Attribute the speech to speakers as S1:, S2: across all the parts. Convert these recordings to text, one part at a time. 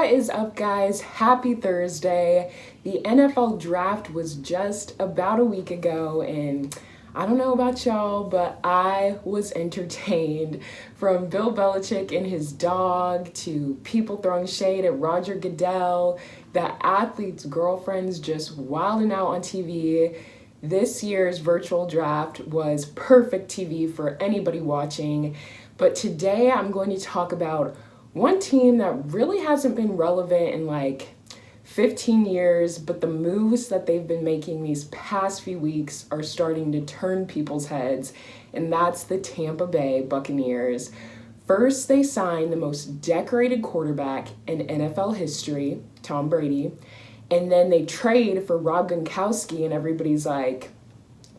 S1: What is up, guys? Happy Thursday. The NFL draft was just about a week ago, and I don't know about y'all, but I was entertained. From Bill Belichick and his dog to people throwing shade at Roger Goodell, the athletes' girlfriends just wilding out on TV. This year's virtual draft was perfect TV for anybody watching. But today I'm going to talk about one team that really hasn't been relevant in like 15 years, but the moves that they've been making these past few weeks are starting to turn people's heads, and that's the Tampa Bay Buccaneers. First, they signed the most decorated quarterback in NFL history, Tom Brady, and then they trade for Rob Gronkowski, and everybody's like,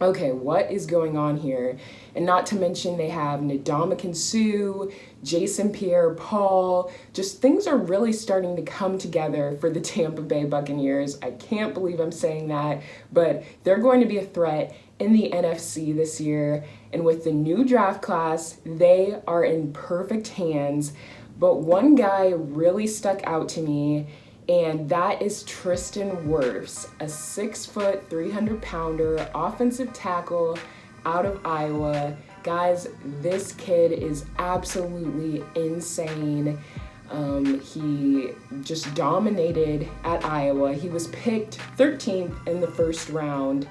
S1: okay, what is going on here? And not to mention they have Ndamukong Suh, Jason Pierre-Paul. Just things are really starting to come together for the Tampa Bay Buccaneers. I can't believe I'm saying that, but they're going to be a threat in the NFC this year. And with the new draft class, they are in perfect hands. But one guy really stuck out to me, and that is Tristan Wirfs, a 6-foot, 300-pounder offensive tackle out of Iowa. Guys, this kid is absolutely insane. He just dominated at Iowa. He was picked 13th in the first round,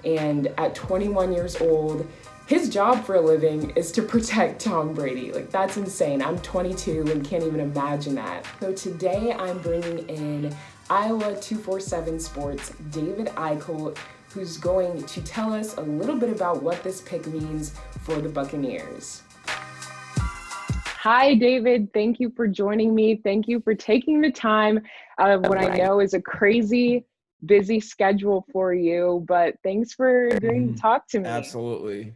S1: and at 21 years old, his job for a living is to protect Tom Brady. Like, that's insane. I'm 22 and can't even imagine that. So today I'm bringing in Iowa 247 Sports' David Eickholt, who's going to tell us a little bit about what this pick means for the Buccaneers. Hi, David. Thank you for joining me. Thank you for taking the time out of what I know is a crazy, busy schedule for you, but thanks for agreeing to talk to me.
S2: Absolutely.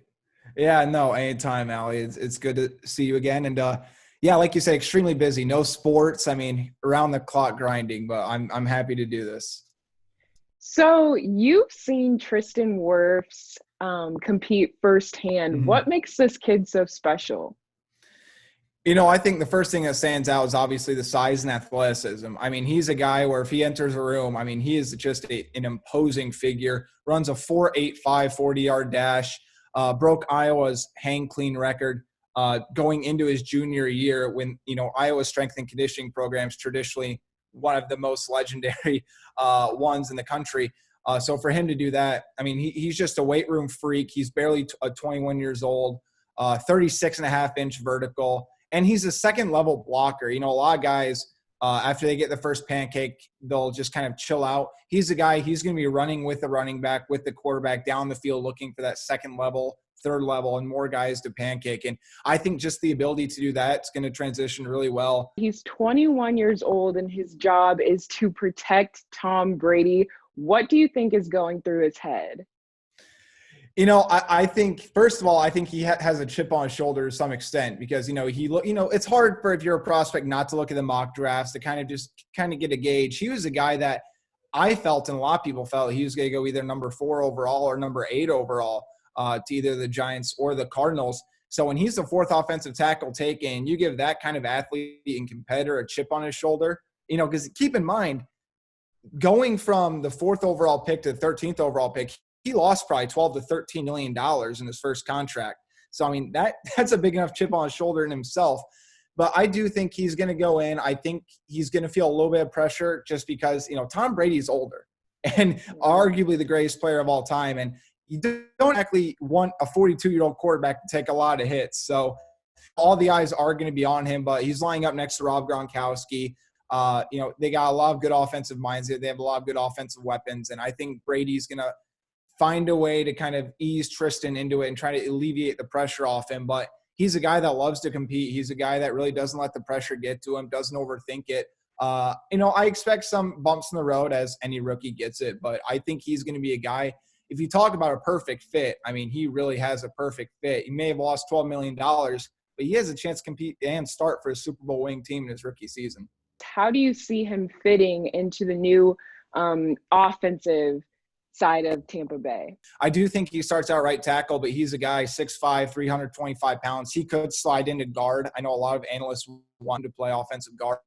S2: Yeah, no, anytime, Allie. It's good to see you again. And yeah, like you said, extremely busy. No sports. I mean, around the clock grinding, but I'm happy to do this.
S1: So you've seen Tristan Wirfs compete firsthand.
S2: Mm-hmm.
S1: What makes this kid so special?
S2: You know, I think the first thing that stands out is obviously the size and athleticism. I mean, he's a guy where if he enters a room, I mean, he is just an imposing figure, runs a 4.85 40-yard dash, broke Iowa's hang clean record going into his junior year when, you know, Iowa's strength and conditioning programs traditionally one of the most legendary ones in the country. So for him to do that, I mean, he's just a weight room freak. He's barely 21 years old, 36.5-inch vertical. And he's a second-level blocker. You know, a lot of guys, after they get the first pancake, they'll just kind of chill out. He's a guy, he's going to be running with the running back, with the quarterback down the field looking for that second level, third level, and more guys to pancake. And I think just the ability to do that is going to transition really well.
S1: He's 21 years old, and his job is to protect Tom Brady. What do you think is going through his head?
S2: You know, I think, first of all, I think he has a chip on his shoulder to some extent because, you know, it's hard for, if you're a prospect, not to look at the mock drafts to kind of get a gauge. He was a guy that I felt, and a lot of people felt, he was going to go either number 4 overall or number 8 overall to either the Giants or the Cardinals. So when he's the 4th offensive tackle taken, you give that kind of athlete and competitor a chip on his shoulder, you know, because keep in mind, going from the 4th overall pick to the 13th overall pick, he lost probably $12 to $13 million in his first contract. So, I mean, that's a big enough chip on his shoulder in himself. But I do think he's going to go in. I think he's going to feel a little bit of pressure just because, you know, Tom Brady's older and arguably the greatest player of all time. And you don't actually want a 42-year-old quarterback to take a lot of hits. So all the eyes are going to be on him, but he's lining up next to Rob Gronkowski. You know, they got a lot of good offensive minds. They have a lot of good offensive weapons. And I think Brady's going to find a way to kind of ease Tristan into it and try to alleviate the pressure off him. But he's a guy that loves to compete. He's a guy that really doesn't let the pressure get to him, doesn't overthink it. You know, I expect some bumps in the road as any rookie gets it, but I think he's going to be a guy. If you talk about a perfect fit, I mean, he really has a perfect fit. He may have lost $12 million, but he has a chance to compete and start for a Super Bowl winning team in his rookie season.
S1: How do you see him fitting into the new offensive side of Tampa Bay.
S2: I do think he starts out right tackle, but he's a guy 6'5", 325 pounds. He could slide into guard. I know a lot of analysts want to play offensive guard.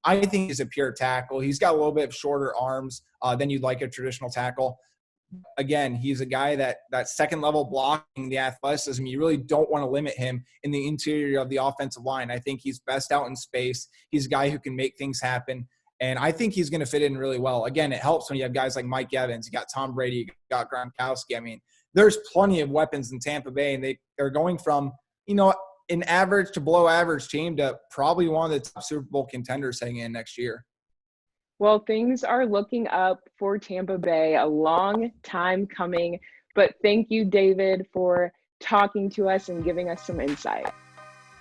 S2: I think he's a pure tackle. He's got a little bit of shorter arms than you'd like a traditional tackle. Again, he's a guy that second level blocking, the athleticism, you really don't want to limit him in the interior of the offensive line. I think he's best out in space. He's a guy who can make things happen. And I think he's going to fit in really well. Again, it helps when you have guys like Mike Evans, you got Tom Brady, you got Gronkowski. I mean, there's plenty of weapons in Tampa Bay, and they're going from, an average to below average team to probably one of the top Super Bowl contenders heading in next year.
S1: Well, things are looking up for Tampa Bay, a long time coming. But thank you, David, for talking to us and giving us some insight.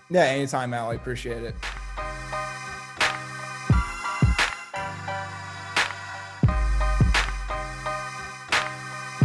S2: Yeah, anytime, Allie. Appreciate it.